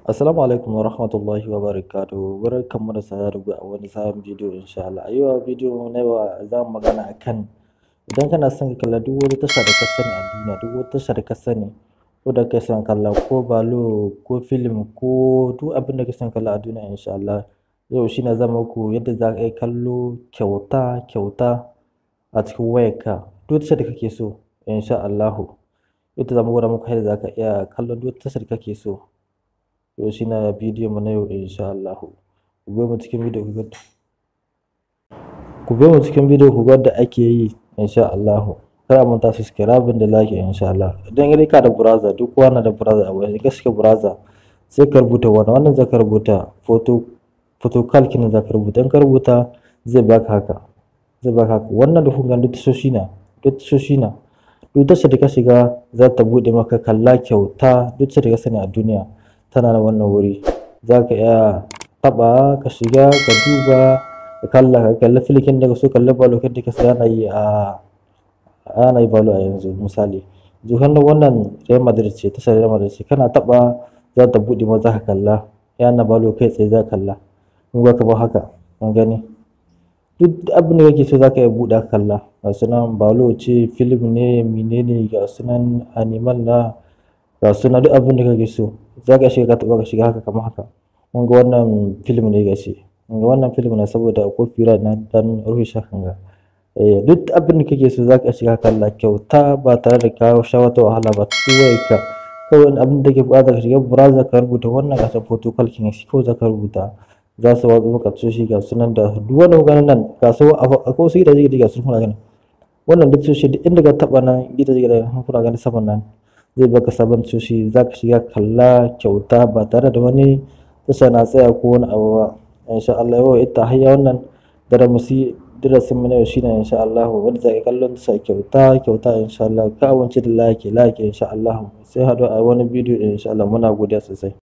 Assalamu alaikum wa rahmatullahi wa barakatuhu. Barkanmu da saduwa a wani sabon bidiyo insha Allah. A yau bidiyo na yau za mu magana akan idan kana son ka kalla duk wani tasha da ka sani a duniya, duk wata tasha da ka sani ko da kai son kalla ko balo ko film ko duk abin da ka son kalla a duniya insha Allah. Yau shine zan muku yadda za ka yi kallo kyauta a cikin wayarka duk tasha da kake so insha Allah. Yadda za mu gwada muku yadda za ka iya kallon duk tasha da kake so. Yau shi na bidiyon mu na yau insha Allah. Ku biyo mu cikin bidiyo ku ga da ake yi insha Allah. Kada mun ta subscribe da like insha Allah. Idan ka da browser, duk wani da browser a wani gaske browser sai ka rubuta wannan zaka rubuta photocalc ne zaka rubuta. In ka rubuta zai baka haka wannan da kun ga duk tashoshi na duk tashar da ka shiga za ta bude maka kalla kyauta duk tashar da ka sani a duniya tana da wannan wuri. Za ka iya taɓa ka shiga ka duba ka kalli filikin da ka so, kalli balo da ka sai ana yi balo a yanzu misali. Zuhan wannan Real Madrid ce, tashar Real Madrid ce, kana taɓa za ta buɗe ma za ka kalla yana balo kai tsaye za ka kalla. In ba ka ba haka an gani duk abin da kake so za ka iya buɗe ka kalla. Ga sunan balo ce, film ne, menene, ga sunan animal na, ga sunan duk abin da kake so za ka shiga ka taɓa ka shiga haka kamar haka. Mun ga wannan film ne gashi, mun ga wannan film ne saboda akwai fira na dan rufe shakan ga. Duk abin da kake so za ka shiga kalla kyauta ba tare da ka sha wata wahala ba. Wayarka kawai abin da ke buƙata ka shiga browser ka rubuta wannan gasar photocalc ne shi kawai za ka rubuta. Za su watsa maka tashoshi ga sunan da duk wani maganin nan ga su akwai wasu gidaje ga su kuna gani. Wannan duk tashoshi duk inda ka taɓa nan gidaje kuna gani saman nan zai baka sabon tashoshi za ka shiga kalla kyauta ba tare da wani tasha na tsaya ko wani abu ba insha Allah. Yau ita hayya wannan darasin mu na yau shine insha Allah wanda za ka kallon tasha kyauta insha Allah. Ka amince da like insha Allah. Sai haɗu a wani bidiyo insha Allah. Muna godiya sosai.